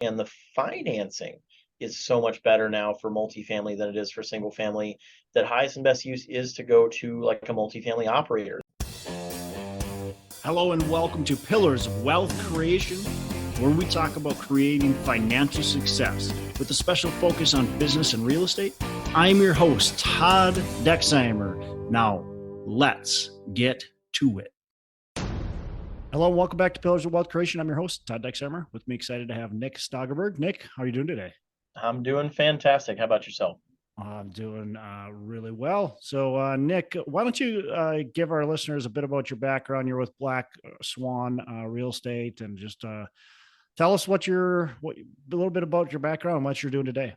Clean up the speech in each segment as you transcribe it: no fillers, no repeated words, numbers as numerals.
and the financing is so much better now for multifamily than it is for single family, that highest and best use is to go to like a multifamily operator. Hello and welcome to Pillars of Wealth Creation, where we talk about creating financial success with a special focus on business and real estate. I'm your host, Todd Dexheimer. Now, let's get to it. Hello and welcome back to Pillars of Wealth Creation. I'm your host, Todd Dexheimer. With me, excited to have Nick Stageberg. Nick, how are you doing today? I'm doing fantastic. How about yourself? I'm doing really well. So, Nick, why don't you give our listeners a bit about your background? You're with Black Swan Real Estate, and just tell us a little bit about your background and what you're doing today.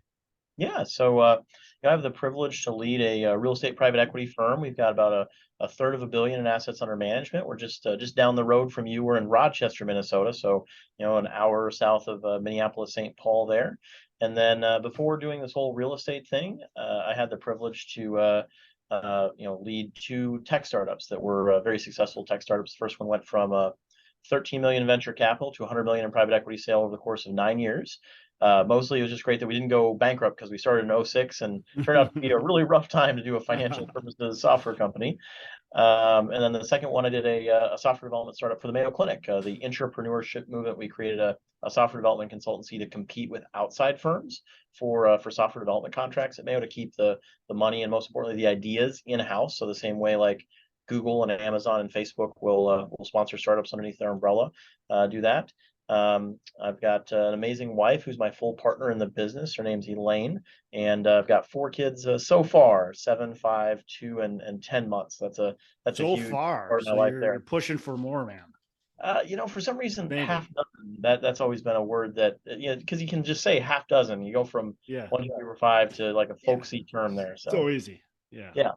Yeah, so I have the privilege to lead a real estate private equity firm. We've got about a third of $1 billion in assets under management. We're just down the road from you. We're in Rochester, Minnesota, so an hour south of Minneapolis, St. Paul there. And then before doing this whole real estate thing, I had the privilege to lead two tech startups that were very successful tech startups. The first one went from 13 million in venture capital to 100 million in private equity sale over the course of 9 years. Mostly it was just great that we didn't go bankrupt because we started in 2006 and turned out to be a really rough time to do a financial services software company. And then the second one, I did a software development startup for the Mayo Clinic, the intrapreneurship movement. We created a software development consultancy to compete with outside firms for software development contracts at Mayo, to keep the money and most importantly the ideas in-house. So the same way like Google and Amazon and Facebook will sponsor startups underneath their umbrella, do that. I've got an amazing wife who's my full partner in the business. Her name's Elaine, and I've got 4 kids so far: 7, 5, 2, and 10 months. That's a So huge far, part of my so life you're there. pushing for more, man. For some reason, Maybe. half dozen. That's always been a word that because you can just say half dozen. You go from Yeah. 1, 2, 3, 4, 5 to like a Yeah. folksy term there. So So easy. Yeah. yeah,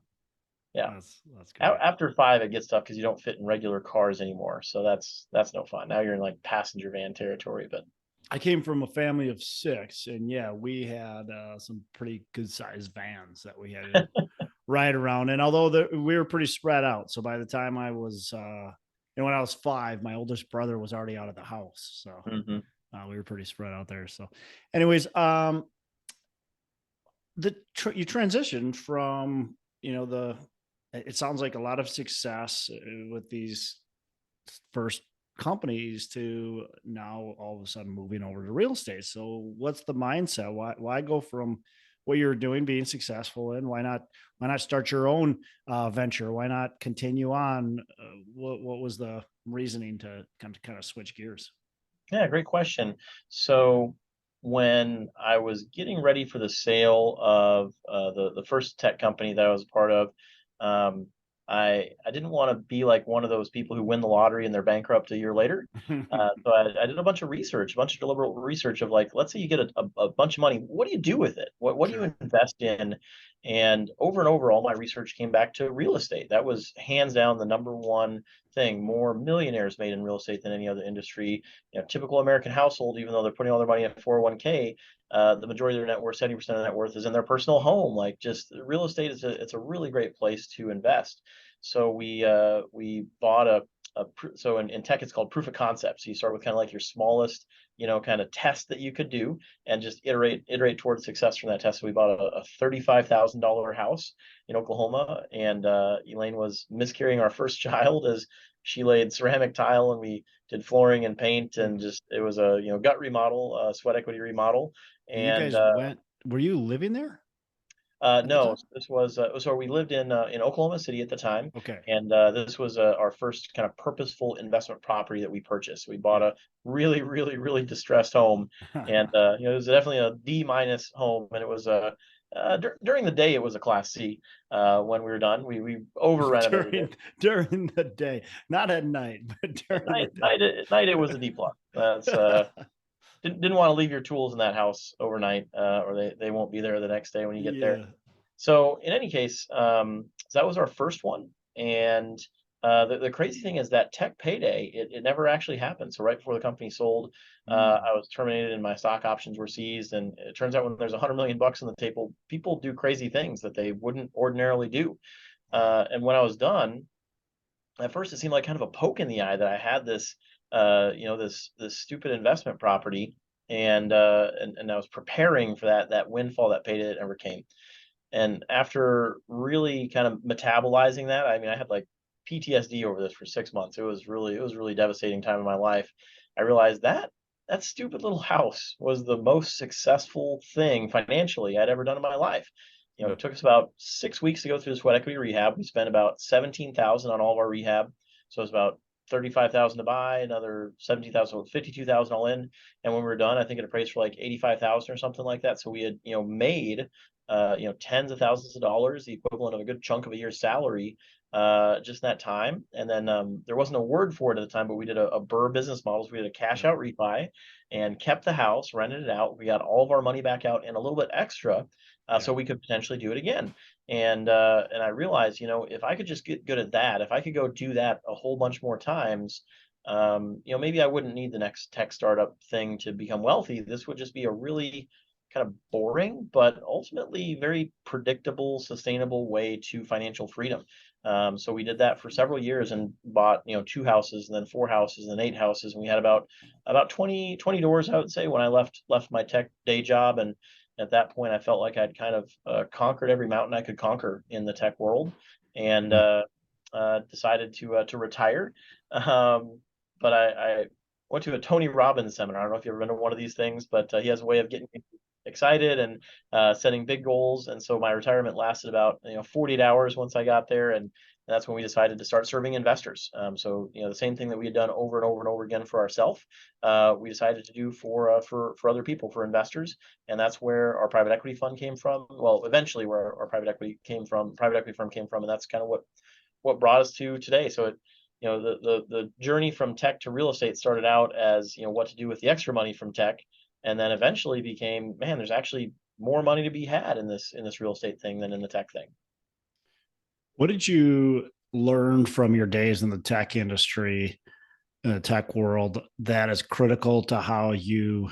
yeah. That's great. After 5, it gets tough because you don't fit in regular cars anymore. So that's no fun. Now you're in like passenger van territory, but. I came from a family of 6, and yeah, we had some pretty good sized vans that we had to ride around. And although we were pretty spread out, so by the time I was, when I was 5, my oldest brother was already out of the house. So Mm-hmm. we were pretty spread out there. So, anyways, you transitioned from it sounds like a lot of success with these first companies to now all of a sudden moving over to real estate. So what's the mindset? Why go from what you're doing, being successful in? Why not start your own venture? Why not continue on? What was the reasoning to kind of switch gears? Yeah, great question. So when I was getting ready for the sale of the first tech company that I was a part of, um, I didn't want to be like one of those people who win the lottery and they're bankrupt a year later. So I did a bunch of research, a bunch of deliberate research of like, let's say you get a bunch of money. What do you do with it? What do Sure. you invest in? And over, all my research came back to real estate. That was hands down the number one thing. More millionaires made in real estate than any other industry. Typical American household, even though they're putting all their money in 401k, the majority of their net worth, 70% of their net worth, is in their personal home. Like, just real estate it's a really great place to invest. So we bought so in tech it's called proof of concept. So you start with kind of like your smallest kind of test that you could do, and just iterate towards success from that test. So we bought a $35,000 house in Oklahoma, and Elaine was miscarrying our first child as she laid ceramic tile, and we did flooring and paint, and just it was a gut remodel, sweat equity remodel. And you And guys were you living there at the no, time? this was so we lived in Oklahoma City at the time, Okay. and this was our first kind of purposeful investment property that we purchased. We bought Yeah. a really, really, really distressed home, and it was definitely a D minus home, and it was during the day it was a Class C. When we were done, we over renovated it. during the day, not at night, but At during the night it was a D plus. That's day. didn't want to leave your tools in that house overnight, or they won't be there the next day when you get there. Yeah. So in any case, so that was our first one, and the crazy thing is that tech payday, it never actually happened. So right before the company sold, Mm. I was terminated and my stock options were seized. And it turns out when there's $100 million on the table, people do crazy things that they wouldn't ordinarily do. And when I was done, at first it seemed like kind of a poke in the eye that I had this, this stupid investment property, and I was preparing for that windfall that payday that never came. And after really kind of metabolizing that, I mean, I had like PTSD over this for 6 months. It was really devastating time in my life. I realized that stupid little house was the most successful thing financially I'd ever done in my life. Mm. It took us about 6 weeks to go through the sweat equity rehab. We spent about 17,000 on all of our rehab, so it was about 35,000 to buy, another 17,000, 52,000 all in. And when we were done, I think it appraised for like 85,000 or something like that. So we had made tens of thousands of dollars, the equivalent of a good chunk of a year's salary, just in that time. And then there wasn't a word for it at the time, but we did a Burr business models. We did a cash Yeah. out refi and kept the house, rented it out. We got all of our money back out and a little bit extra, Yeah. so we could potentially do it again. And I realized, if I could just get good at that, if I could go do that a whole bunch more times, maybe I wouldn't need the next tech startup thing to become wealthy. This would just be a really kind of boring, but ultimately very predictable, sustainable way to financial freedom. So we did that for several years and bought, 2 houses and then 4 houses and 8 houses. And we had about 20 doors, I would say, when I left my tech day job. And at that point, I felt like I'd kind of conquered every mountain I could conquer in the tech world, and Mm. decided to retire. But I went to a Tony Robbins seminar. I don't know if you've ever been to one of these things, but he has a way of getting excited and setting big goals. And so my retirement lasted about 48 hours once I got there, and that's when we decided to start serving investors. So the same thing that we had done over and over and over again for ourselves, we decided to do for other people, for investors, and that's where our private equity fund came from. Well, eventually, where our private equity firm came from, and that's kind of what brought us to today. So the journey from tech to real estate started out as what to do with the extra money from tech, and then eventually became, man, there's actually more money to be had in this real estate thing than in the tech thing. What did you learn from your days in the tech industry, in the tech world, that is critical to how you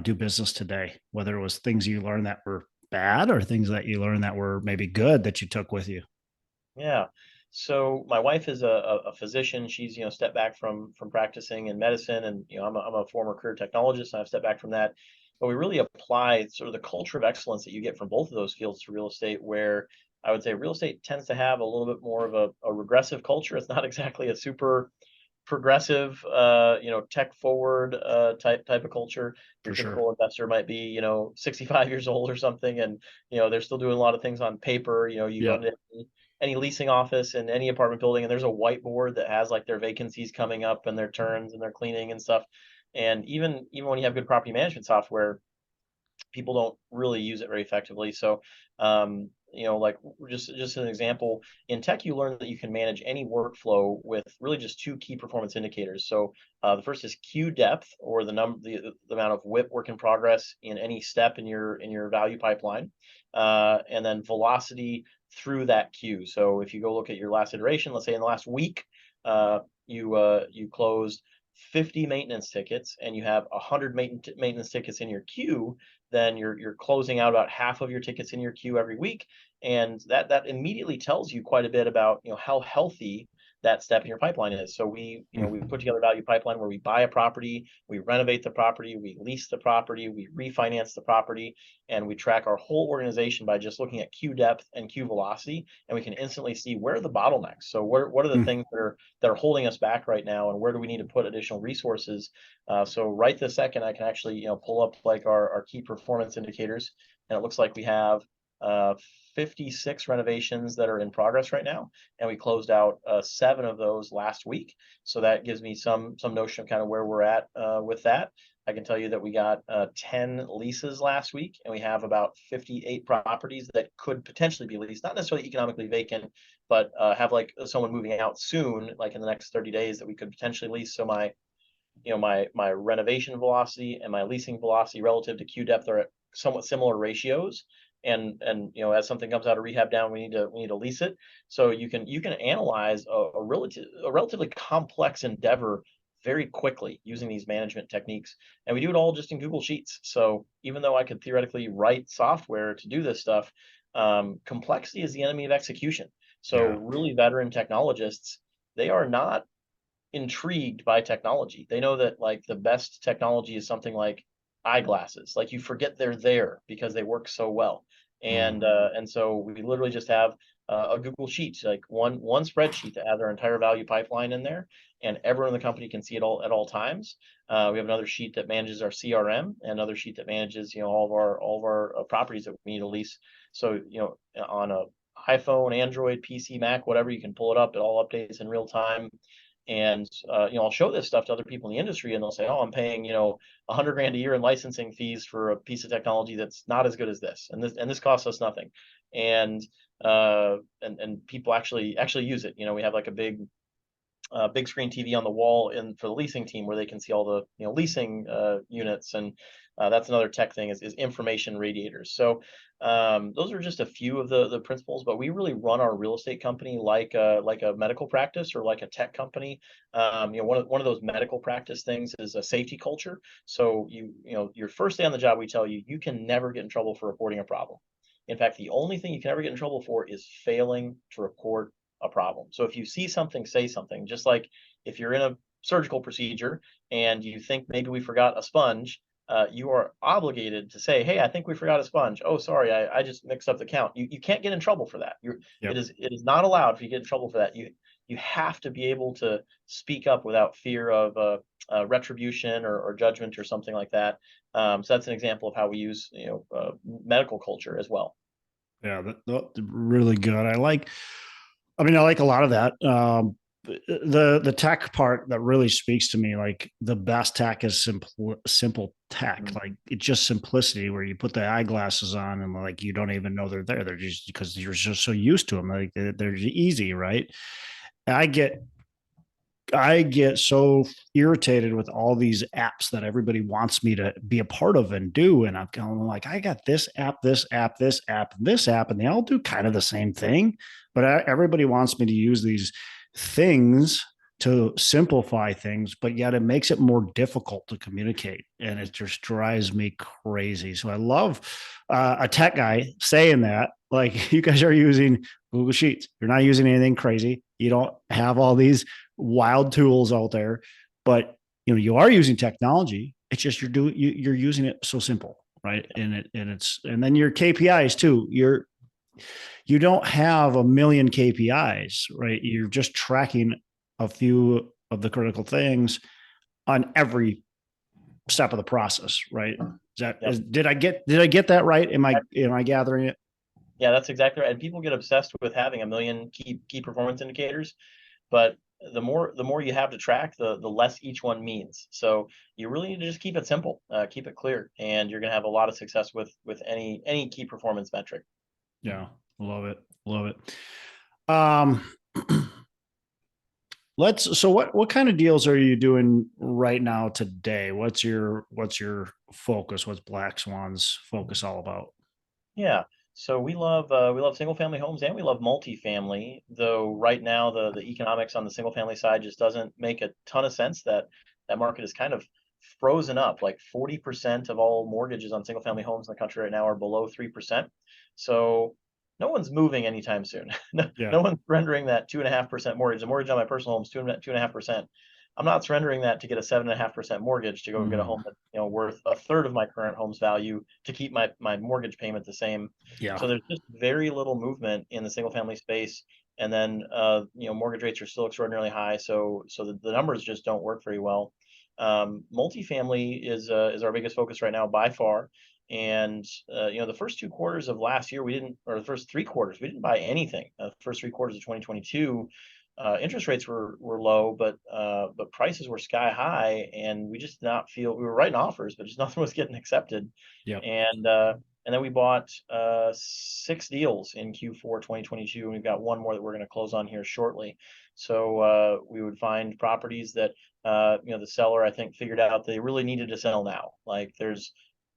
do business today? Whether it was things you learned that were bad or things that you learned that were maybe good that you took with you. Yeah. So my wife is a physician. She's stepped back from practicing in medicine, and I'm a former career technologist, and I've stepped back from that. But we really apply sort of the culture of excellence that you get from both of those fields to real estate, where I would say real estate tends to have a little bit more of a regressive culture. It's not exactly a super progressive, tech forward type of culture. Your For sure. typical investor might be 65 years old or something, and they're still doing a lot of things on paper. You go Yeah. into any leasing office in any apartment building, and there's a whiteboard that has like their vacancies coming up and their turns and their cleaning and stuff. And even when you have good property management software, people don't really use it very effectively. So, like just an example, in tech, you learn that you can manage any workflow with really just two key performance indicators. So, the first is queue depth, or the amount of WIP, work in progress, in any step in your value pipeline, and then velocity through that queue. So, if you go look at your last iteration, let's say in the last week, you closed 50 maintenance tickets and you have 100 maintenance tickets in your queue, then you're closing out about half of your tickets in your queue every week, and that immediately tells you quite a bit about how healthy that step in your pipeline is. So we put together a value pipeline where we buy a property, we renovate the property, we lease the property, we refinance the property, and we track our whole organization by just looking at queue depth and queue velocity, and we can instantly see where are the bottlenecks. So what are the Mm. things that are holding us back right now, and where do we need to put additional resources. So right this second, I can actually pull up like our key performance indicators, and it looks like we have uh, 56 renovations that are in progress right now, and we closed out 7 of those last week. So that gives me some notion of kind of where we're at with that. I can tell you that we got 10 leases last week, and we have about 58 properties that could potentially be leased, not necessarily economically vacant, but have like someone moving out soon, like in the next 30 days, that we could potentially lease. So my renovation velocity and my leasing velocity relative to queue depth are at somewhat similar ratios. And as something comes out of rehab down, we need to lease it. So you can analyze a relatively complex endeavor very quickly using these management techniques. And we do it all just in Google Sheets. So even though I could theoretically write software to do this stuff, complexity is the enemy of execution. So Yeah. really veteran technologists, they are not intrigued by technology. They know that like the best technology is something like eyeglasses. Like you forget they're there because they work so well. Mm. And so we literally just have a Google Sheet, like one spreadsheet that has our entire value pipeline in there, and everyone in the company can see it all at all times. We have another sheet that manages our CRM, and another sheet that manages, all of our properties that we need to lease. So, on a iPhone, Android, PC, Mac, whatever, you can pull it up. It all updates in real time. And I'll show this stuff to other people in the industry, and they'll say, "Oh, I'm paying 100 grand a year in licensing fees for a piece of technology that's not as good as this, and this costs us nothing." And and people actually use it. We have like a big screen TV on the wall for the leasing team where they can see all the leasing units, and that's another tech thing is information radiators. So those are just a few of the principles, but we really run our real estate company like a medical practice or like a tech company. One of those medical practice things is a safety culture. So your first day on the job, we tell you you can never get in trouble for reporting a problem. In fact, the only thing you can ever get in trouble for is failing to report a problem. So if you see something, say something. Just like if you're in a surgical procedure and you think maybe we forgot a sponge, you are obligated to say, "Hey, I think we forgot a sponge. Oh, sorry, I just mixed up the count." You can't get in trouble for that. Yep. It is not allowed for you to get in trouble for that. You have to be able to speak up without fear of retribution or judgment or something like that. So that's an example of how we use medical culture as well. Yeah, that's really good. I like a lot of that. The tech part that really speaks to me, like the best tech is simple tech, Mhm. like it's just simplicity where you put the eyeglasses on and like you don't even know they're there. They're just because you're just so used to them, like they're easy, right? I get I get so irritated with all these apps that everybody wants me to be a part of and do. And I'm going like, I got this app, this app, this app, this app, and they all do kind of the same thing. But everybody wants me to use these things to simplify things, but yet it makes it more difficult to communicate. And it just drives me crazy. So I love a tech guy saying that, like, you guys are using Google Sheets. You're not using anything crazy. You don't have all these wild tools out there, but you are using technology. It's just you're using it so simple, right? And then your KPIs too. You don't have a million KPIs, right? You're just tracking a few of the critical things on every step of the process, right? Yep. Did I get that right? Am I gathering it? Yeah, that's exactly right. And people get obsessed with having a million key performance indicators, but the more you have to track, the less each one means. So you really need to just keep it simple, keep it clear, and you're going to have a lot of success with any key performance metric. Yeah, love it, love it. Um, so what kind of deals are you doing right now today? What's your focus? What's Black Swan's focus all about? Yeah. So we love single family homes and we love multifamily, though right now the economics on the single family side just doesn't make a ton of sense. That market is kind of frozen up. Like 40% of all mortgages on single family homes in the country right now are below 3%. So no one's moving anytime soon. No, Yeah. no one's surrendering that 2.5% mortgage. The mortgage on my personal home is 2.5%. I'm not surrendering that to get a 7.5% mortgage to go get a Mhm. home that's worth a third of my current home's value to keep my mortgage payment the same. Yeah. So there's just very little movement in the single family space. And then mortgage rates are still extraordinarily high. So the numbers just don't work very well. Multifamily is our biggest focus right now by far. And the first 2 quarters of last year we didn't, or the first 3 quarters we didn't buy anything. The first 3 quarters of 2022, interest rates were low, but prices were sky high, and we just did not feel we were writing offers, but just nothing was getting accepted. Yep. And then we bought 6 deals in Q4 2022, and we've got one more that we're going to close on here shortly. So we would find properties that the seller, I think, figured out they really needed to sell now. Like there's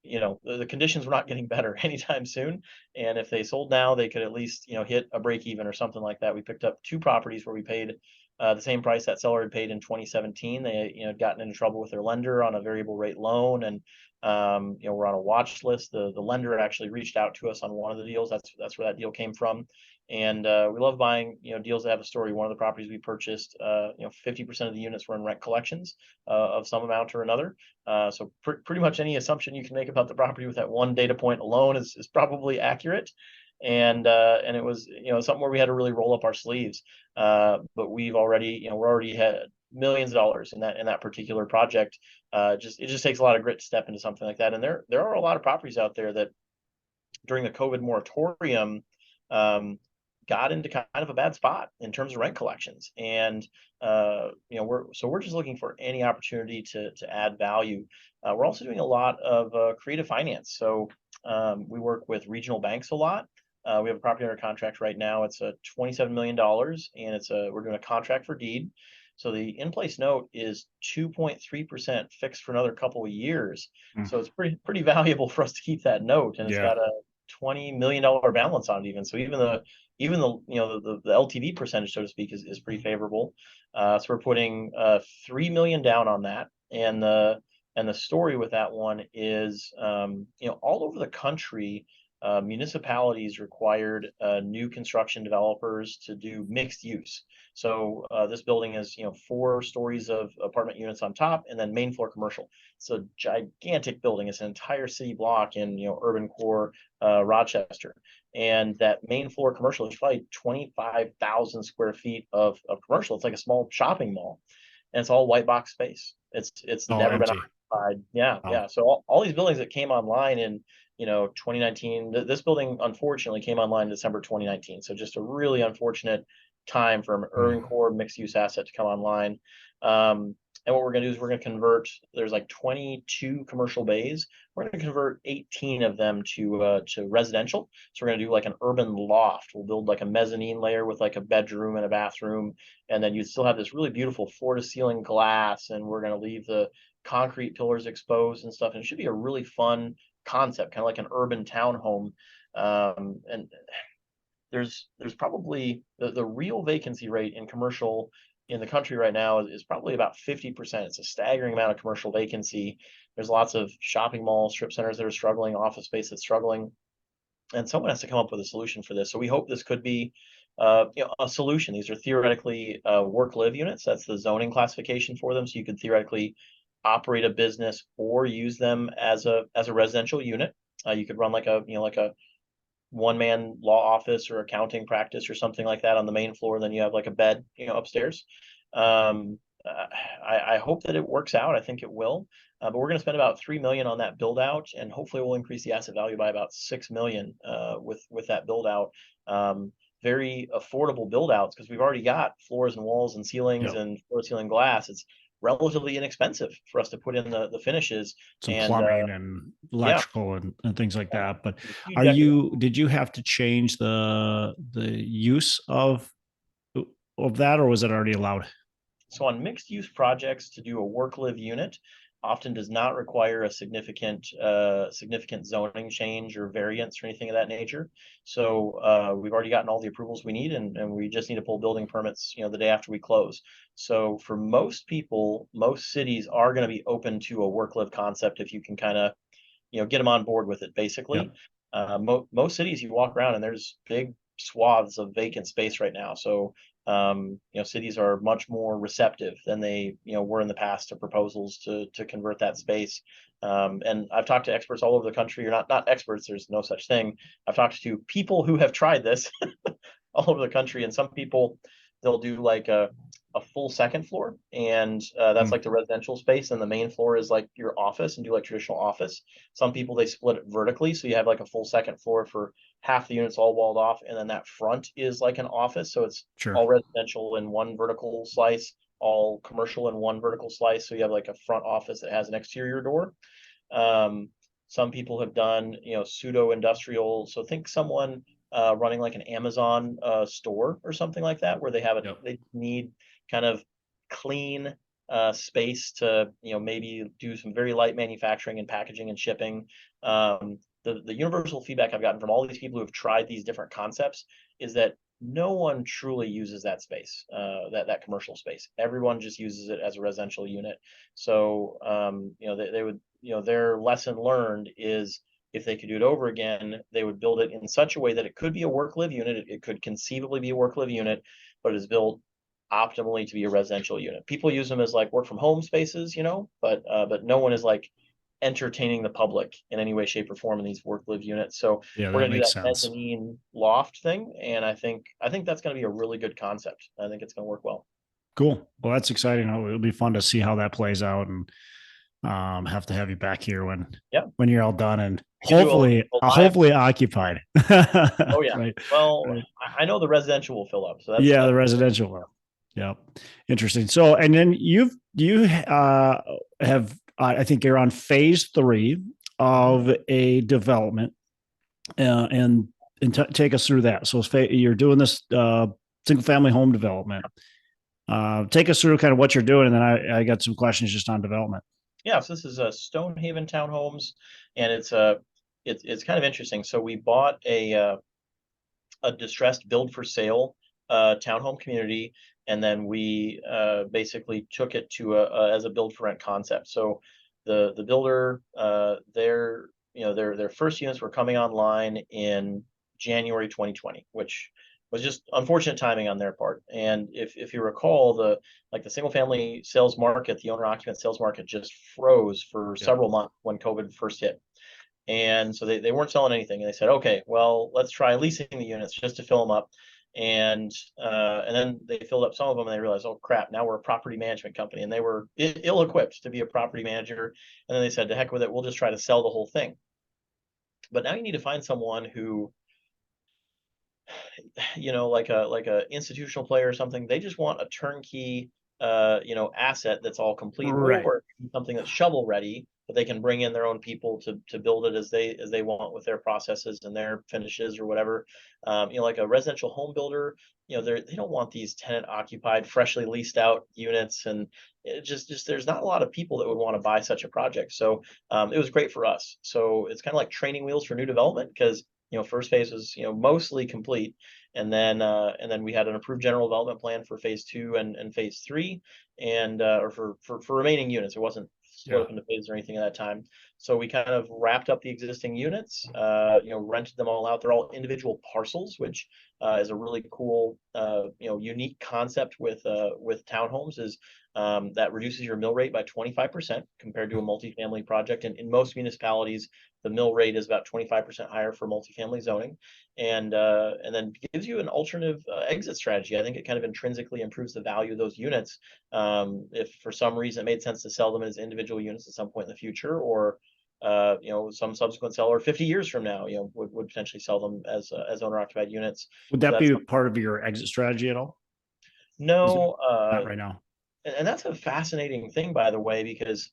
the conditions were not getting better anytime soon, and if they sold now, they could at least hit a break even or something like that. We picked up 2 properties where we paid the same price that seller had paid in 2017. They had gotten into trouble with their lender on a variable rate loan, and We're on a watch list. The lender actually reached out to us on one of the deals. That's where that deal came from. And we love buying, deals that have a story. One of the properties we purchased, 50% of the units were in rent collections of some amount or another. So pretty much any assumption you can make about the property with that one data point alone is probably accurate. And it was, something where we had to really roll up our sleeves. But we're already had millions of dollars in that particular project. It just takes a lot of grit to step into something like that. And there are a lot of properties out there that during the COVID moratorium, got into kind of a bad spot in terms of rent collections. And we're just looking for any opportunity to add value. We're also doing a lot of creative finance. So we work with regional banks a lot. We have a property under contract right now. It's a $27 million, and we're doing a contract for deed. So the in-place note is 2.3% fixed for another couple of years. So it's pretty valuable for us to keep that note, and it's got a $20 million balance on it even. So even the LTV percentage, so to speak, is pretty favorable. So we're putting $3 million down on that, and the story with that one is all over the country, municipalities required new construction developers to do mixed use. So this building is 4 stories of apartment units on top, and then main floor commercial. It's a gigantic building. It's an entire city block in urban core Rochester, and that main floor commercial is probably 25,000 square feet of commercial. It's like a small shopping mall, and it's all white box space. It's all never empty. been occupied. Yeah, Oh. yeah. So all these buildings that came online in 2019. This building unfortunately came online in December 2019. So just a really unfortunate time for an urban core mixed use asset to come online. And what we're going to do is we're going to convert. There's like 22 commercial bays. We're going to convert 18 of them to residential. So we're going to do like an urban loft. We'll build like a mezzanine layer with like a bedroom and a bathroom, and then you still have this really beautiful floor to ceiling glass. And we're going to leave the concrete pillars exposed and stuff. And it should be a really fun concept, kind of like an urban townhome. And there's probably the real vacancy rate in commercial in the country right now is probably about 50%. It's a staggering amount of commercial vacancy. There's lots of shopping malls, strip centers that are struggling, office space that's struggling, and someone has to come up with a solution for this. So we hope this could be a solution. These are theoretically work-live units. That's the zoning classification for them. So you could theoretically operate a business or use them as a residential unit. You could run like a one-man law office or accounting practice or something like that on the main floor. Then you have like a bed, upstairs. I hope that it works out. I think it will. But we're going to spend about $3 million on that build out, and hopefully we'll increase the asset value by about $6 million with that build out. Very affordable build outs because we've already got floors and walls and ceilings and floor ceiling glass. It's relatively inexpensive for us to put in the finishes, Some and plumbing and electrical and things like that. But did you have to change the use of that, or was it already allowed? So on mixed use projects, to do a work live unit often does not require a significant zoning change or variance or anything of that nature. So we've already gotten all the approvals we need, and we just need to pull building permits, the day after we close. So for most people, most cities are going to be open to a work live concept if you can kind of, get them on board with it, basically. Most cities you walk around and there's big swaths of vacant space right now. So cities are much more receptive than they were in the past to proposals to convert that space. And I've talked to experts all over the country, or not experts, there's no such thing. I've talked to people who have tried this all over the country, and some people, they'll do like a full second floor, and that's like the residential space, and the main floor is like your office, and do like traditional office. Some people, they split it vertically, so you have like a full second floor for half the units all walled off, and then that front is like an office, so it's all residential in one vertical slice, all commercial in one vertical slice, so you have like a front office that has an exterior door. Some people have done pseudo industrial, so think someone running like an Amazon store or something like that, where they have they need kind of clean space to maybe do some very light manufacturing and packaging and shipping. The universal feedback I've gotten from all these people who have tried these different concepts is that no one truly uses that space, that commercial space. Everyone just uses it as a residential unit. So they would their lesson learned is if they could do it over again, they would build it in such a way that it could be a work-live unit. It could conceivably be a work-live unit, but it is built optimally to be a residential unit. People use them as like work from home spaces, but no one is like entertaining the public in any way, shape, or form in these work-live units. So Yeah, we're that gonna do makes that sense. mezzanine loft thing, and I think that's gonna be a really good concept. I think it's gonna work well. Cool. Well, that's exciting. It'll be fun to see how that plays out, and have to have you back here Yeah, when you're all done and we can do a live. hopefully occupied. Oh yeah. Right. Well, Right. I know the residential will fill up, so Yeah, the that's residential one. Yeah. Interesting. So, and then you have, I think you're on phase 3 of a development, and take us through that. So you're doing this single family home development. Take us through kind of what you're doing, and then I got some questions just on development. Yeah. So this is a Stonehaven Townhomes, and it's kind of interesting. So we bought a distressed build for sale townhome community, and then we basically took it to as a build for rent concept. So the builder, their first units were coming online in January 2020, which was just unfortunate timing on their part. And if you recall, the single family sales market, the owner occupant sales market just froze for Yeah. several months when COVID first hit. And so they weren't selling anything, and they said, okay, well, let's try leasing the units just to fill them up. And then they filled up some of them, and they realized, oh crap, now we're a property management company, and they were ill-equipped to be a property manager. And then they said, to heck with it, we'll just try to sell the whole thing. But now you need to find someone who, like a institutional player or something. They just want a turnkey asset that's all complete, Right. or something that's shovel ready, but they can bring in their own people to build it as they want with their processes and their finishes or whatever. Like a residential home builder, they don't want these tenant occupied, freshly leased out units, and it just there's not a lot of people that would want to buy such a project. So it was great for us. So it's kind of like training wheels for new development, because first phase was mostly complete, and then we had an approved general development plan for phase 2 and phase 3, and or for remaining units. It wasn't split Yeah. up into phases or anything at that time. So we kind of wrapped up the existing units, rented them all out. They're all individual parcels, which is a really cool, unique concept with townhomes, is that reduces your mill rate by 25% compared to a multifamily project. And in most municipalities, the mill rate is about 25% higher for multifamily zoning, and then gives you an alternative exit strategy. I think it kind of intrinsically improves the value of those units. If for some reason it made sense to sell them as individual units at some point in the future, or some subsequent seller 50 years from now, would potentially sell them as owner occupied units. Would So that that's be part of your exit strategy at all? Is it? no, Not right now. and that's a fascinating thing, by the way, because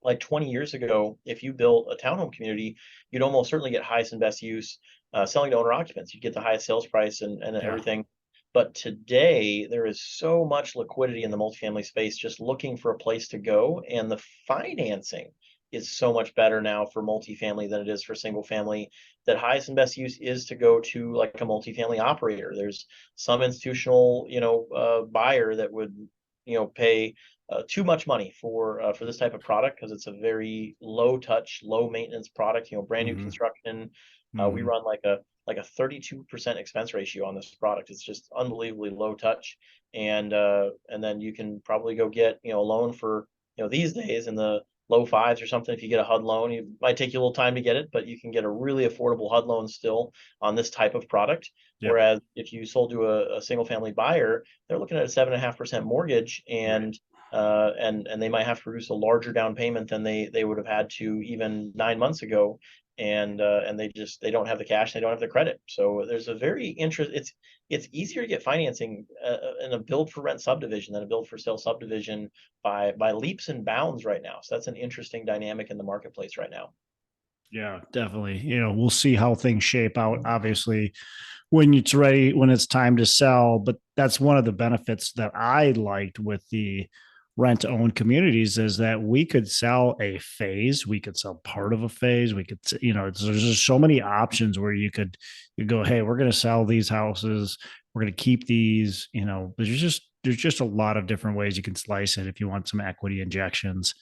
like 20 years ago, if you built a townhome community, you'd almost certainly get highest and best use selling to owner occupants. You'd get the highest sales price and Yeah. everything. But today, there is so much liquidity in the multifamily space just looking for a place to go. And the financing is so much better now for multifamily than it is for single family, that highest and best use is to go to like a multifamily operator. There's some institutional, buyer that would, pay too much money for this type of product, because it's a very low touch, low maintenance product. Brand new Hmm. construction. We Hmm. run like a 32% expense ratio on this product. It's just unbelievably low touch, and then you can probably go get a loan for these days in the low fives or something. If you get a HUD loan, it might take you a little time to get it, but you can get a really affordable HUD loan still on this type of product. Yep. Whereas if you sold to a single family buyer, they're looking at a 7.5% mortgage, Right. and they might have to produce a larger down payment than they would have had to even 9 months ago. And they don't have the cash, they don't have the credit. So there's a very interest. It's easier to get financing in a build for rent subdivision than a build for sale subdivision by leaps and bounds right now. So that's an interesting dynamic in the marketplace right now. Yeah, definitely. We'll see how things shape out. Obviously, when it's ready, when it's time to sell. But that's one of the benefits that I liked with the rent to own communities, is that we could sell a phase, we could sell part of a phase, we could, there's just so many options where you go, hey, we're going to sell these houses, we're going to keep these. There's just a lot of different ways you can slice it if you want some equity injections.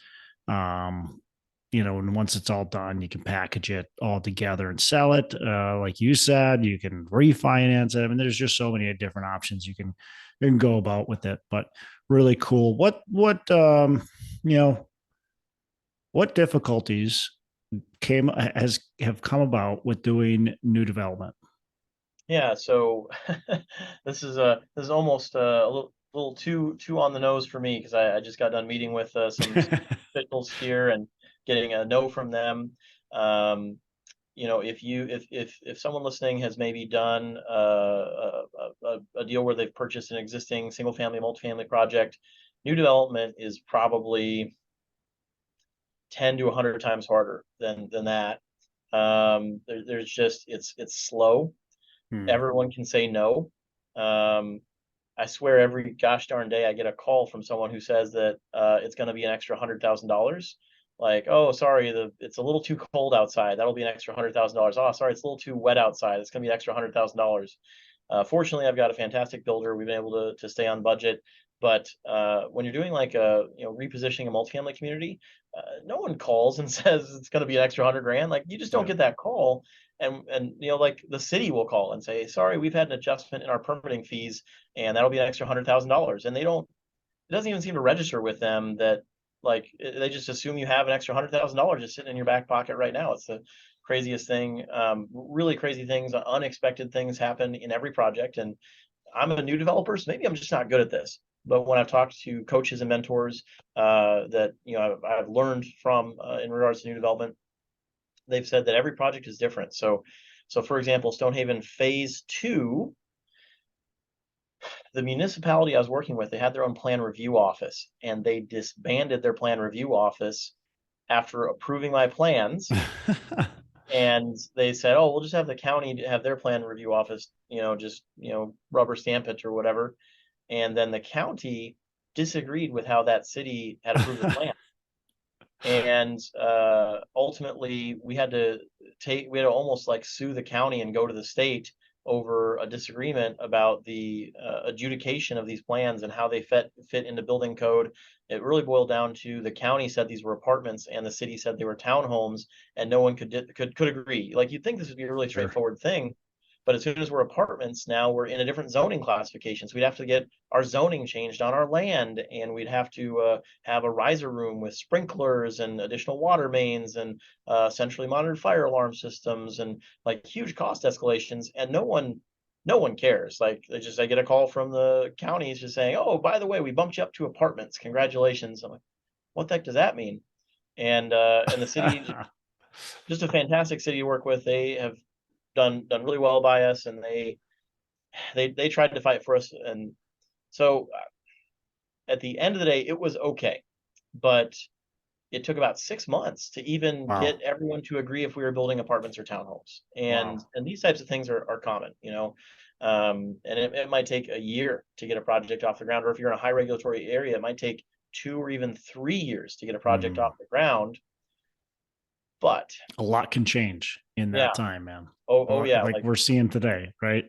and once it's all done, you can package it all together and sell it. Like you said, you can refinance it. I mean, there's just so many different options you can go about with it, but really cool. You know, what difficulties have come about with doing new development? Yeah, so this is almost little too on the nose for me because I just got done meeting with some officials here and getting a no from them. Um, if someone listening has maybe done a deal where they've purchased an existing single family, multifamily project, new development is probably 10 to 100 times harder than that. There's just it's slow. Hmm. Everyone can say no. Um, I swear every gosh darn day I get a call from someone who says that it's going to be an extra $100,000. Like, oh, sorry, it's a little too cold outside. That'll be an extra $100,000. Oh, sorry, it's a little too wet outside. It's going to be an extra $100,000. Fortunately, I've got a fantastic builder. We've been able to stay on budget. But when you're doing like repositioning a multifamily community, no one calls and says it's going to be an extra 100 grand. Like you just don't Yeah. get that call. And like the city will call and say, sorry, we've had an adjustment in our permitting fees, and that'll be an extra $100,000. And they don't. It doesn't even seem to register with them that like they just assume you have an extra $100,000 just sitting in your back pocket right now. It's the craziest thing. Really crazy things, unexpected things happen in every project. And I'm a new developer, so maybe I'm just not good at this. But when I've talked to coaches and mentors that I've learned from in regards to new development, they've said that every project is different. So for example, Stonehaven Phase 2, the municipality I was working with, they had their own plan review office, and they disbanded their plan review office after approving my plans. And they said, oh, we'll just have the county have their plan review office, just rubber stamp it or whatever. And then the county disagreed with how that city had approved the plan. And ultimately we had to almost like sue the county and go to the state over a disagreement about the adjudication of these plans and how they fit into building code. It really boiled down to the county said these were apartments and the city said they were townhomes, and no one could agree. Like you'd think this would be a really Sure. straightforward thing, but as soon as we're apartments, now we're in a different zoning classification. So we'd have to get our zoning changed on our land, and we'd have to have a riser room with sprinklers and additional water mains and centrally monitored fire alarm systems and like huge cost escalations. And no one cares. Like I get a call from the counties just saying, oh, by the way, we bumped you up to apartments. Congratulations. I'm like, what the heck does that mean? And the city, just a fantastic city to work with. They have done really well by us, and they tried to fight for us. And so at the end of the day, it was okay, but it took about 6 months to even Wow. get everyone to agree if we were building apartments or townhomes. And Wow. and these types of things are common, and it might take a year to get a project off the ground, or if you're in a high regulatory area, it might take 2 or even 3 years to get a project Hmm. off the ground. But A lot can change in yeah, that time, man. oh yeah, Like like we're seeing today, right?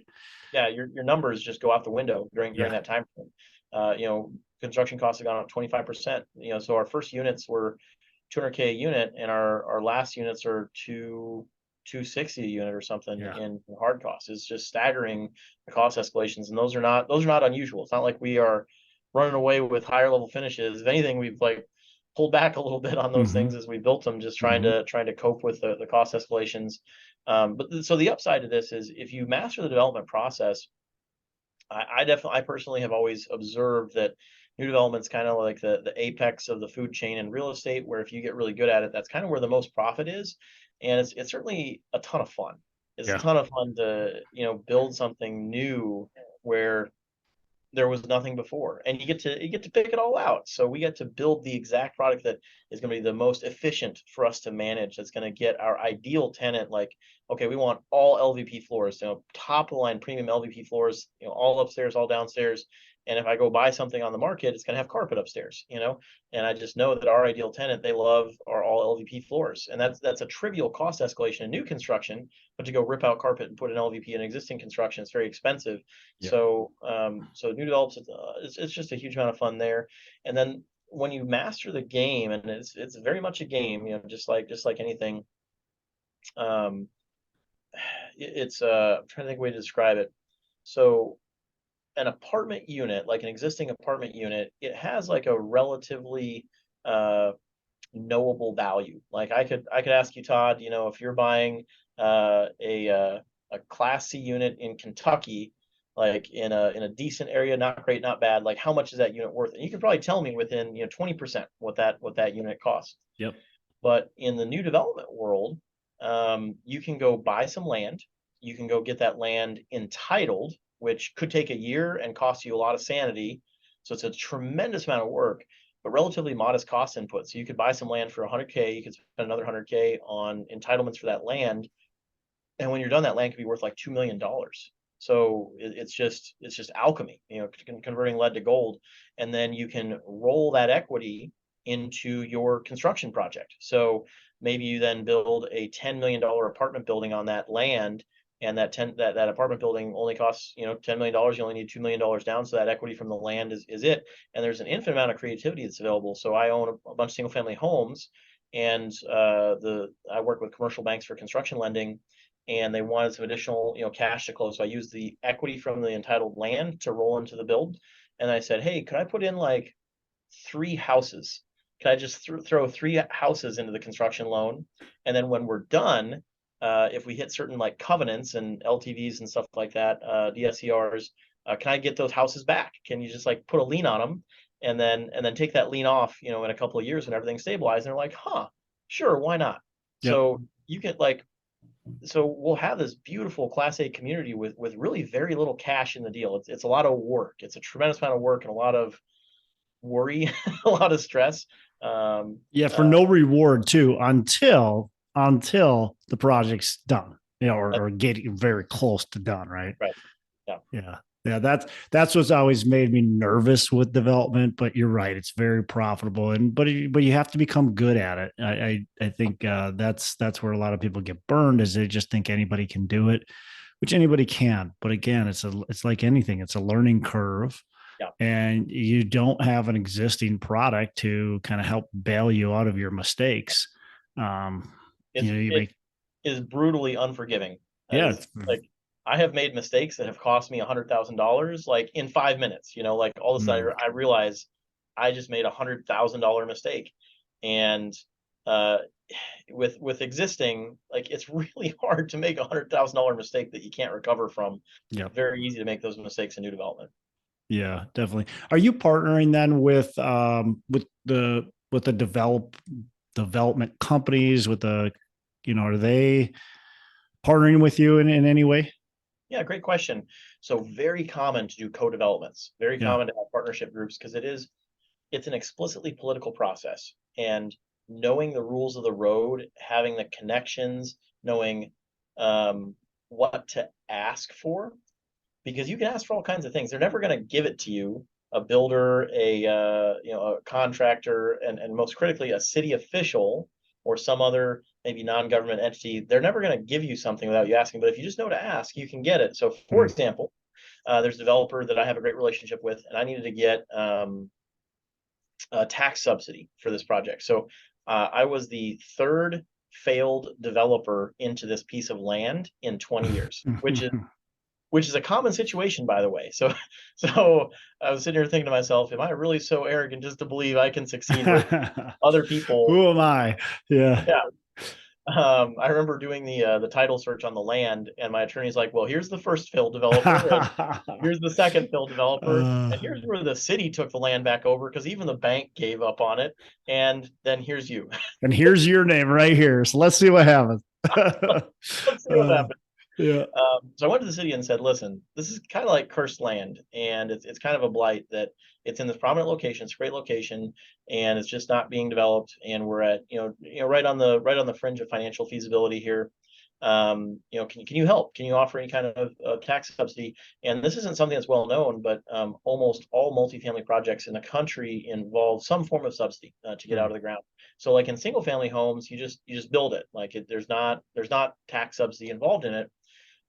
yeah, your numbers just go out the window during Yeah. that time frame. Construction costs have gone up 25%. So our first units were 200K a unit, and our last units are 260 a unit or something Yeah. in hard costs. It's just staggering, the cost escalations, and those are not unusual. It's not like we are running away with higher level finishes. If anything, we've like pulled back a little bit on those Hmm. things as we built them, just trying Hmm. to cope with the cost escalations. So the upside to this is if you master the development process, I personally have always observed that new development's kind of like the apex of the food chain in real estate, where if you get really good at it, that's kind of where the most profit is. And it's certainly a ton of fun. It's a Yeah. ton of fun to, build something new where there was nothing before, and you get to pick it all out. So we get to build the exact product that is going to be the most efficient for us to manage, that's going to get our ideal tenant. Like, okay, we want all LVP floors, top of the line premium LVP floors, all upstairs, all downstairs. And if I go buy something on the market, it's going to have carpet upstairs, and I just know that our ideal tenant, they love our all LVP floors. And that's a trivial cost escalation in new construction, but to go rip out carpet and put an LVP in existing construction, it's very expensive. Yep. So new develops, it's just a huge amount of fun there. And then when you master the game, and it's very much a game, just like anything. Um, it's I'm trying to think of a way to describe it. So an apartment unit, like an existing apartment unit, it has like a relatively uh knowable value. Like I could ask you, Todd, if you're buying a Class C unit in Kentucky, like in a decent area, not great, not bad, like how much is that unit worth? And you could probably tell me within 20% what that unit costs. Yep. But in the new development world, you can go buy some land. You can go get that land entitled, which could take a year and cost you a lot of sanity. So it's a tremendous amount of work, but relatively modest cost input. So you could buy some land for 100K. You could spend another 100K on entitlements for that land, and when you're done, that land could be worth like $2 million. So it's just alchemy, converting lead to gold, and then you can roll that equity into your construction project. So maybe you then build a $10 million apartment building on that land, and that apartment building only costs $10 million. You only need $2 million down, so that equity from the land is it. And there's an infinite amount of creativity that's available. So I own a bunch of single family homes, and I work with commercial banks for construction lending, and they wanted some additional cash to close. So I used the equity from the entitled land to roll into the build, and I said, hey, could I put in like 3 houses? Could I just throw 3 houses into the construction loan, and then when we're done, if we hit certain like covenants and LTVs and stuff like that, DSCRs, can I get those houses back? Can you just like put a lien on them, and then take that lien off in a couple of years when everything's stabilized? And they're like, huh, sure, why not? Yep. So you can like so we'll have this beautiful Class A community with really very little cash in the deal. It's a lot of work. It's a tremendous amount of work and a lot of worry, a lot of stress. Yeah, for no reward too, until the project's done, or getting very close to done, right? Right. Yeah. Yeah. Yeah, that's what's always made me nervous with development, but you're right, it's very profitable, but you have to become good at it. I think that's where a lot of people get burned, is they just think anybody can do it, which anybody can. But again, it's like anything, it's a learning curve. Yeah. And you don't have an existing product to kind of help bail you out of your mistakes. It is brutally unforgiving. Yeah. Like I have made mistakes that have cost me $100,000 like in 5 minutes. Like all of a sudden I realize I just made $100,000 mistake, and with existing, like it's really hard to make $100,000 mistake that you can't recover from. Yeah. Very easy to make those mistakes in new development. Yeah, definitely. Are you partnering then with the development companies, are they partnering with you in any way? Yeah, great question. So very common to do co-developments, very Yeah. common to have partnership groups, because it's an explicitly political process, and knowing the rules of the road, having the connections, knowing what to ask for, because you can ask for all kinds of things. They're never going to give it to you. A builder, a contractor, and most critically, a city official or some other maybe non-government entity. They're never going to give you something without you asking. But if you just know to ask, you can get it. So, for example, there's a developer that I have a great relationship with, and I needed to get a tax subsidy for this project. So I was the third failed developer into this piece of land in 20 years, which is a common situation, by the way. So I was sitting here thinking to myself, am I really so arrogant just to believe I can succeed with other people? Who am I? Yeah. Yeah. I remember doing the title search on the land, and my attorney's like, well, here's the first failed developer, and here's the second failed developer, and here's where the city took the land back over because even the bank gave up on it. And then here's you. And here's your name right here. So let's see what happens. Let's see what happens. Yeah. So I went to the city and said, listen, this is kind of like cursed land, and it's kind of a blight that it's in this prominent location. It's a great location, and it's just not being developed. And we're at, right on the fringe of financial feasibility here. Can you help? Can you offer any kind of tax subsidy? And this isn't something that's well known, but almost all multifamily projects in the country involve some form of subsidy to get out of the ground. So like in single family homes, you just build it. Like there's not tax subsidy involved in it.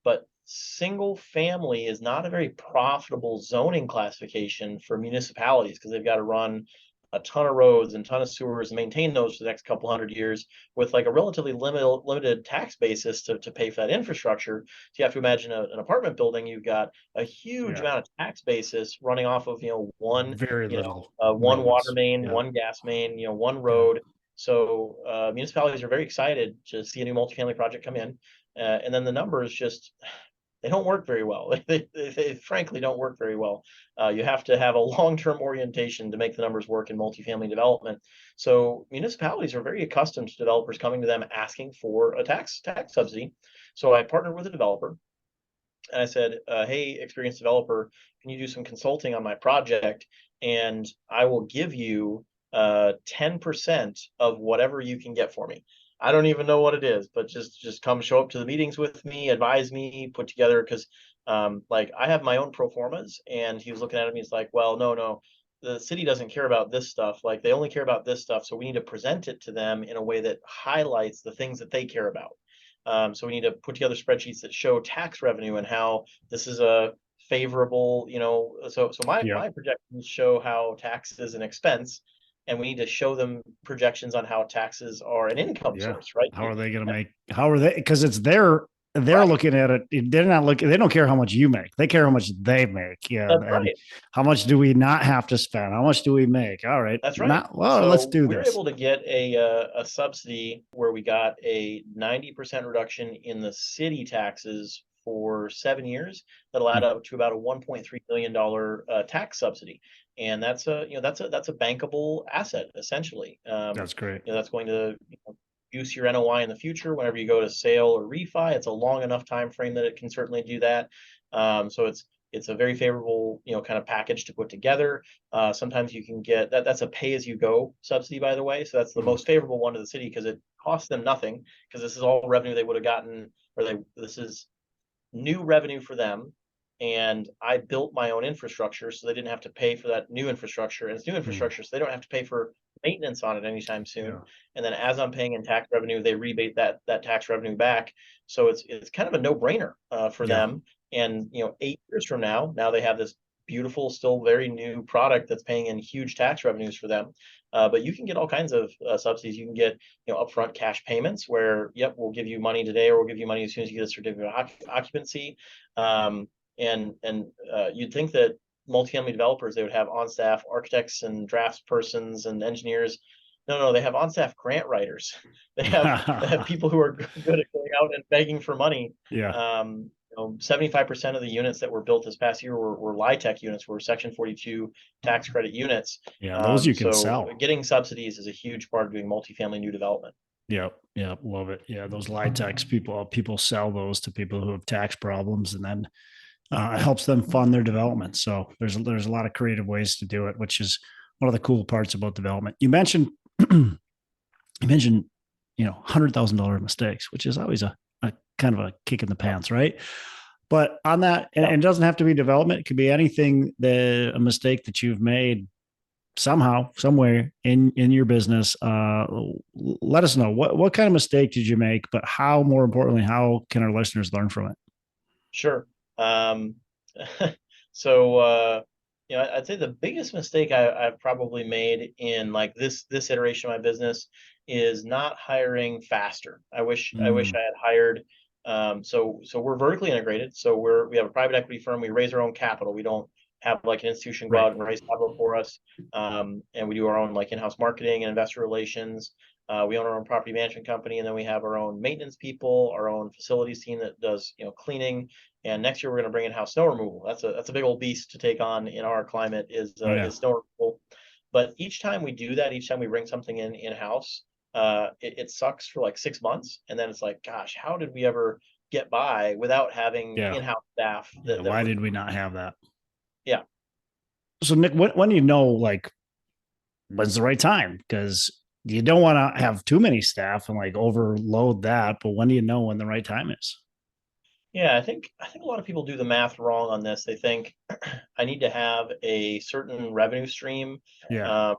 But single family is not a very profitable zoning classification for municipalities, because they've got to run a ton of roads and ton of sewers and maintain those for the next couple hundred years with like a relatively limited tax basis to pay for that infrastructure. So you have to imagine an apartment building, you've got a huge Yeah. amount of tax basis running off of, one, Very little one water maintenance. main, Yeah. one gas main, one Yeah. road. So municipalities are very excited to see a new multifamily project come in. And then the numbers just, they don't work very well. They frankly don't work very well. You have to have a long-term orientation to make the numbers work in multifamily development. So municipalities are very accustomed to developers coming to them asking for a tax subsidy. So I partnered with a developer and I said, hey, experienced developer, can you do some consulting on my project? And I will give you 10% of whatever you can get for me. I don't even know what it is, but just come show up to the meetings with me, advise me, put together, because like I have my own pro formas. And he was looking at me, he's like, well, no, the city doesn't care about this stuff. Like they only care about this stuff. So we need to present it to them in a way that highlights the things that they care about. So we need to put together spreadsheets that show tax revenue and how this is a favorable, so Yeah. my projections show how tax is an expense, and we need to show them projections on how taxes are an income Yeah. source, right? How are they going to make, how are they? Because it's they're Right. looking at it. They're not looking, they don't care how much you make. They care how much they make. Yeah. That's And right. how much do we not have to spend? How much do we make? All right. That's right. Not, well, let's So do we were this. able to get a subsidy where we got a 90% reduction in the city taxes for 7 years. That'll add Mm, up to about a $1.3 million tax subsidy, and that's a bankable asset essentially. That's great. That's going to use your NOI in the future whenever you go to sale or refi. It's a long enough time frame that it can certainly do that. So it's a very favorable kind of package to put together. Sometimes you can get that's a pay as you go subsidy, by the way. So that's the Mm, most favorable one to the city because it costs them nothing, because this is all revenue they would have gotten, or this is new revenue for them. And I built my own infrastructure so they didn't have to pay for that new infrastructure. And it's new mm, infrastructure, so they don't have to pay for maintenance on it anytime yeah. soon. And then as I'm paying in tax revenue, they rebate that tax revenue back. So it's kind of a no-brainer for Yeah. them. And 8 years from now they have this beautiful, still very new product that's paying in huge tax revenues for them. But you can get all kinds of subsidies. You can get upfront cash payments where, yep, we'll give you money today, or we'll give you money as soon as you get a certificate of occupancy. Um, and you'd think that multifamily developers, they would have on staff architects and draftspersons and engineers. No, they have on staff grant writers. They have people who are good at going out and begging for money. Yeah. 75% of the units that were built this past year were LIHTC units, were Section 42 tax credit units. Yeah. Those you can So sell. getting subsidies is a huge part of doing multifamily new development. Yep. Yeah. Love it. Yeah. Those LIHTCs, people sell those to people who have tax problems, and then it helps them fund their development. So there's a lot of creative ways to do it, which is one of the cool parts about development. You mentioned $100,000 mistakes, which is always a kind of a kick in the pants, right? But on that, and Yeah. it doesn't have to be development. It could be anything, a mistake that you've made somehow, somewhere in your business. Let us know what kind of mistake did you make, but how, more importantly, how can our listeners learn from it? Sure. Um, so I'd say the biggest mistake I've probably made in like this iteration of my business is not hiring faster. I wish Mm, I had hired. So we're vertically integrated. So we have a private equity firm. We raise our own capital. We don't have like an institution go right. out and raise capital for us. And we do our own like in-house marketing and investor relations. We own our own property management company, and then we have our own maintenance people, our own facilities team that does cleaning. And next year we're going to bring in-house snow removal. That's a big old beast to take on in our climate, is Oh yeah. is snow removal. But each time we do that, each time we bring something in-house, it sucks for like 6 months, and then it's like, gosh, how did we ever get by without having Yeah. in-house staff Yeah. that Why were, did we not have that? yeah. So Nick, when do you know, like, when's the right time? Because you don't want to have too many staff and like overload that, but when do you know when the right time is? Yeah, I think a lot of people do the math wrong on this. They think I need to have a certain revenue stream Yeah. uh,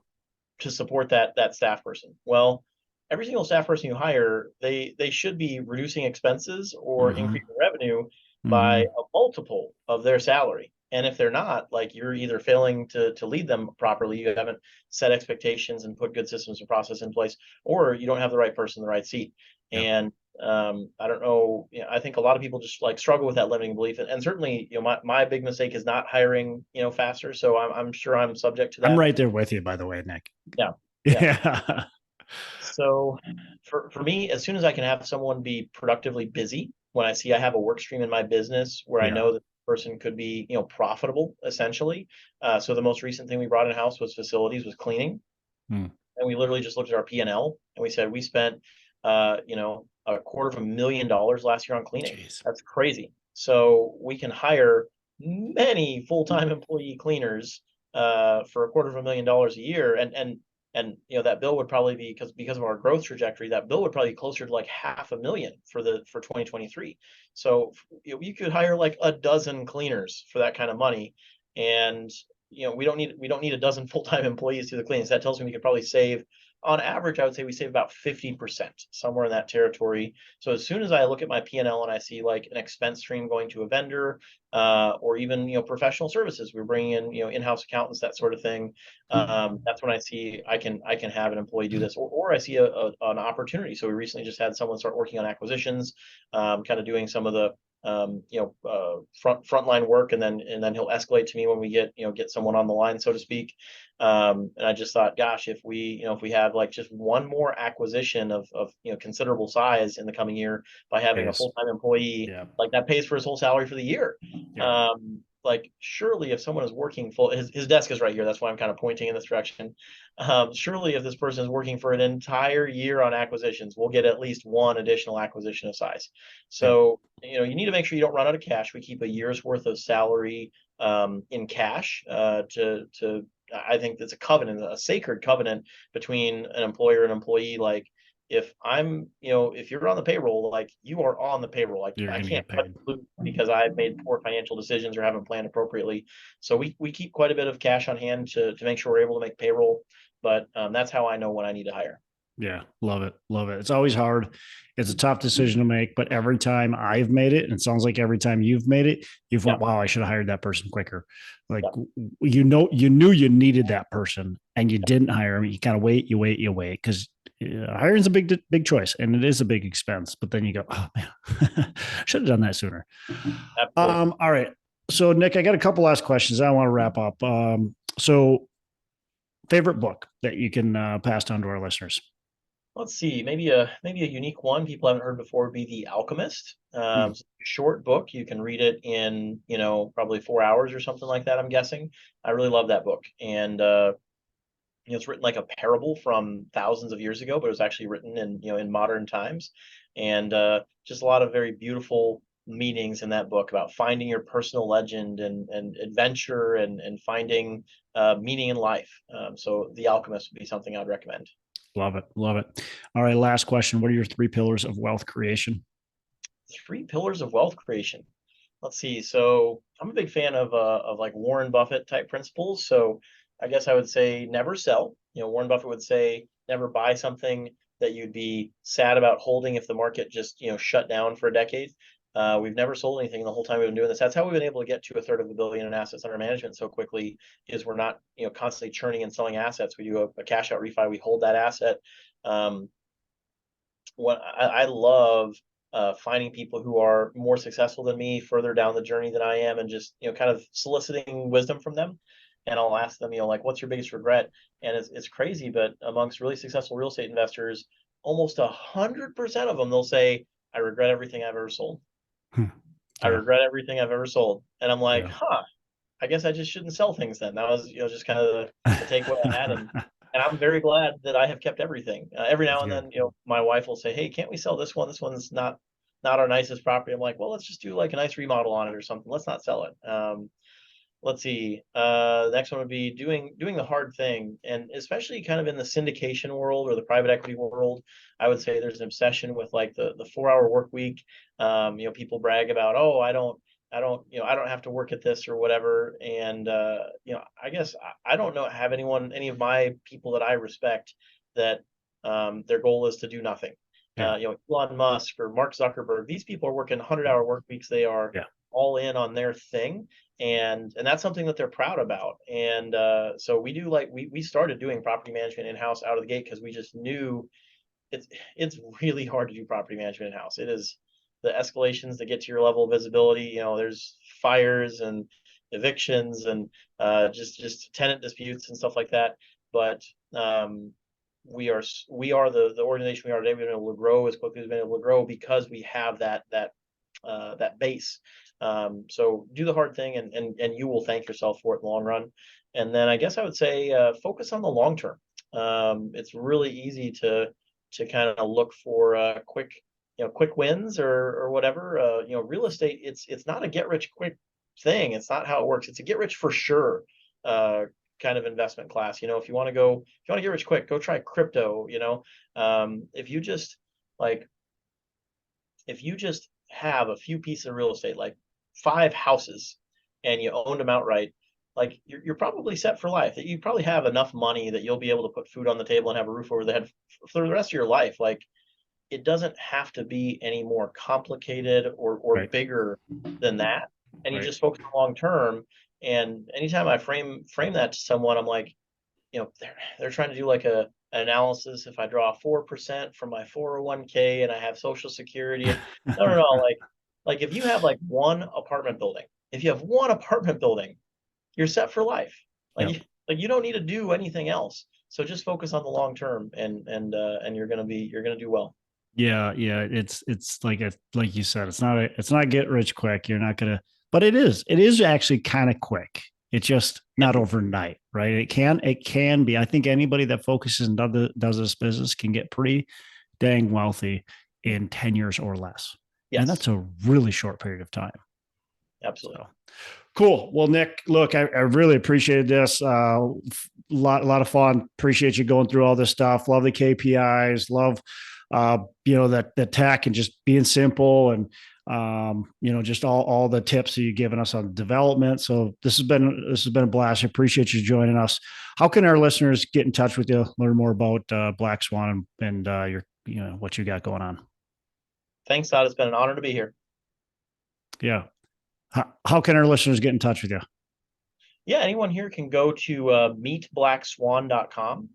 to support that staff person. Well, every single staff person you hire, they should be reducing expenses or Mm-hmm. increasing revenue by Mm-hmm. a multiple of their salary. And if they're not, like, you're either failing to lead them properly, you haven't set expectations and put good systems and process in place, or you don't have the right person in the right seat. Yeah. And I don't know, I think a lot of people just like struggle with that limiting belief. And certainly, my big mistake is not hiring, faster. So I'm sure I'm subject to I'm that. right there with you, by the way, Nick. Yeah. Yeah. Yeah. So for me, as soon as I can have someone be productively busy, when I see I have a work stream in my business where I Yeah. know that the person could be, profitable essentially. So the most recent thing we brought in house was facilities, was cleaning. Hmm. And we literally just looked at our P&L and we said, we spent, $250,000 last year on cleaning. Jeez. That's crazy. So we can hire many full-time employee cleaners for $250,000 a year. And that bill would probably be, because of our growth trajectory, that bill would probably be closer to like $500,000 for 2023. So you could hire like a dozen cleaners for that kind of money. And we don't need a dozen full-time employees to do the cleanings. That tells me we could probably save, on average, I would say we save about 50%, somewhere in that territory. So as soon as I look at my P&L and I see like an expense stream going to a vendor, or even, professional services, we're bringing in, in-house accountants, that sort of thing. That's when I see I can have an employee do this, or I see an opportunity. So we recently just had someone start working on acquisitions, kind of doing some of the frontline work, and then he'll escalate to me when we get someone on the line, so to speak. And I just thought, gosh, if we have like just one more acquisition of considerable size in the coming year by having a Pays. full-time employee, Yeah. like that pays for his whole salary for the year. Yeah. Like, surely if someone is working full, his desk is right here. That's why I'm kind of pointing in this direction. Surely if this person is working for an entire year on acquisitions, we'll get at least one additional acquisition of size. Yeah. So, you need to make sure you don't run out of cash. We keep a year's worth of salary in cash, I think that's a covenant, a sacred covenant between an employer and employee. Like, if you're on the payroll, like, you are on the payroll. Like, You're I going to can't get cut paid. you loose because I've made poor financial decisions or haven't planned appropriately. So we keep quite a bit of cash on hand to make sure we're able to make payroll. But that's how I know when I need to hire. Yeah. Love it. Love it. It's always hard. It's a tough decision to make, but every time I've made it, and it sounds like every time you've made it, you've Yeah. went, wow, I should have hired that person quicker. Like, Yeah. you knew you needed that person and you didn't hire him. You kind of wait, you wait. Cause hiring's a big choice and it is a big expense, but then you go, oh man, should have done that sooner. Absolutely. All right. So Nick, I got a couple last questions. I want to wrap up. So favorite book that you can pass down to our listeners. Let's see, maybe a unique one people haven't heard before would be The Alchemist. Hmm. Short book. You can read it in, probably 4 hours or something like that, I'm guessing. I really love that book. And it's written like a parable from thousands of years ago, but it was actually written in modern times. And just a lot of very beautiful meanings in that book about finding your personal legend and adventure and finding meaning in life. So The Alchemist would be something I'd recommend. Love it. Love it. All right. Last question. What are your 3 pillars of wealth creation? 3 pillars of wealth creation. Let's see. So I'm a big fan of like Warren Buffett type principles. So I guess I would say never sell. Warren Buffett would say never buy something that you'd be sad about holding if the market just shut down for a decade. We've never sold anything the whole time we've been doing this. That's how we've been able to get to $250 million in assets under management so quickly. Is we're not constantly churning and selling assets. We do a cash out refi. We hold that asset. What I love finding people who are more successful than me, further down the journey than I am, and just kind of soliciting wisdom from them. And I'll ask them, like, what's your biggest regret? And it's crazy, but amongst really successful real estate investors, almost 100% of them, they'll say, "I regret everything I've ever sold. Hmm. I Yeah. regret everything I've ever sold." And I'm like, Yeah. huh, I guess I just shouldn't sell things then. That was, just kind of the takeaway I had. And I'm very glad that I have kept everything. Every now That's and good. then, my wife will say, "Hey, can't we sell this one? This one's not our nicest property." I'm like, "Well, let's just do like a nice remodel on it or something. Let's not sell it." Let's see. The next one would be doing the hard thing, and especially kind of in the syndication world or the private equity world, I would say there's an obsession with like the 4 hour work week. People brag about, "Oh, I don't have to work at this or whatever." And I guess I don't have any of my people that I respect that their goal is to do nothing. Yeah. Elon Musk or Mark Zuckerberg, these people are working 100-hour work weeks. They are Yeah. all in on their thing. And that's something that they're proud about. And so we do, like, we started doing property management in-house out of the gate because we just knew it's really hard to do property management in-house. It is the escalations that get to your level of visibility. You know, there's fires and evictions and just tenant disputes and stuff like that. But we are the organization we are today. We've been able to grow as quickly as we've been able to grow because we have that base. So do the hard thing, and you will thank yourself for it in the long run. And then I guess I would say focus on the long term. It's really easy to kind of look for quick wins or whatever. Real estate, it's not a get rich quick thing. It's not how it works. It's a get rich for sure kind of investment class. If you want to get rich quick, go try crypto. If you just have a few pieces of real estate, like 5 houses, and you owned them outright, like you're probably set for life. That you probably have enough money that you'll be able to put food on the table and have a roof over the head for the rest of your life. Like, it doesn't have to be any more complicated or Right. bigger than that. And you Right. just focus on long term. And anytime I frame that to someone, I'm like, they're trying to do like an analysis. If I draw 4% from my 401k and I have Social Security, and no. Like if you have like one apartment building, you're set for life. Yep. You don't need to do anything else. So just focus on the long term, and you're gonna do well. Yeah, yeah. It's like you said, it's not get rich quick. You're not gonna, but it is actually kind of quick. It's just not overnight, right? It can be. I think anybody that focuses and does this business can get pretty dang wealthy in 10 years or less. Yes. And that's a really short period of time. Absolutely. So, cool. Well, Nick, look, I really appreciated this. Lot of fun. Appreciate you going through all this stuff. Love the KPIs. Love, that the tech and just being simple, and just all the tips that you've given us on development. So this has been a blast. I appreciate you joining us. How can our listeners get in touch with you, learn more about Black Swan and what you got going on? Thanks, Todd. It's been an honor to be here. Yeah. How can our listeners get in touch with you? Yeah, anyone here can go to meetblackswan.com,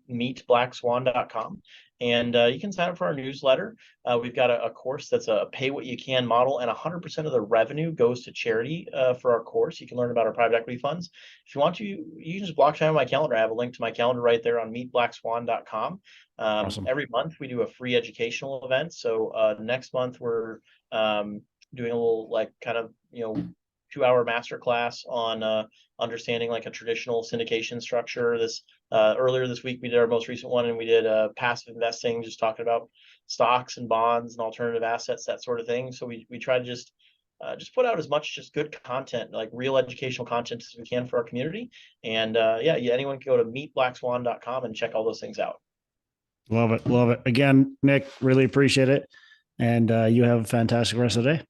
and you can sign up for our newsletter. We've got a course that's a pay what you can model, and 100% of the revenue goes to charity for our course. You can learn about our private equity funds. If you want to, you can just block time on my calendar. I have a link to my calendar right there on meetblackswan.com. Awesome. Every month we do a free educational event. So next month we're doing a little, like, kind of 2-hour masterclass on understanding like a traditional syndication structure. This earlier this week we did our most recent one, and we did passive investing, just talking about stocks and bonds and alternative assets, that sort of thing. So we try to just put out as much just good content, like real educational content, as we can for our community. And anyone can go to meetblackswan.com and check all those things out. Love it. Love it. Again, Nick, really appreciate it. And you have a fantastic rest of the day.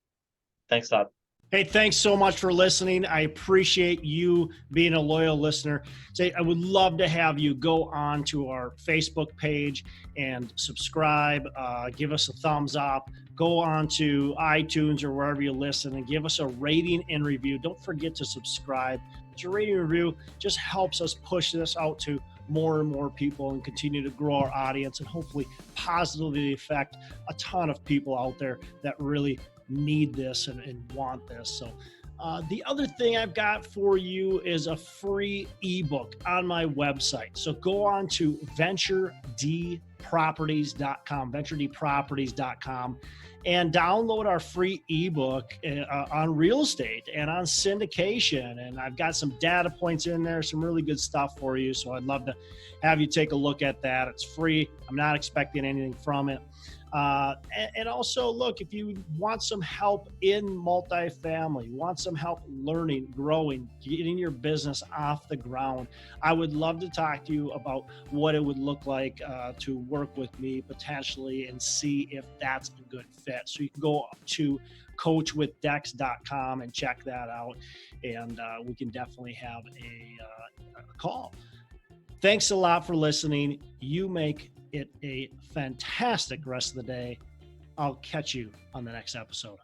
Thanks, Todd. Hey, thanks so much for listening. I appreciate you being a loyal listener. I would love to have you go on to our Facebook page and subscribe, give us a thumbs up, go on to iTunes or wherever you listen and give us a rating and review. Don't forget to subscribe. Your rating and review just helps us push this out to more and more people and continue to grow our audience, and hopefully positively affect a ton of people out there that really need this and want this. So the other thing I've got for you is a free ebook on my website. So go on to venturedproperties.com, and download our free ebook on real estate and on syndication. And I've got some data points in there, some really good stuff for you. So I'd love to have you take a look at that. It's free. I'm not expecting anything from it. And also, look, if you want some help in multifamily, want some help learning, growing, getting your business off the ground, I would love to talk to you about what it would look like to work with me potentially and see if that's a good fit. So you can go to coachwithdex.com and check that out, and we can definitely have a call. Thanks a lot for listening. You make it a fantastic rest of the day. I'll catch you on the next episode.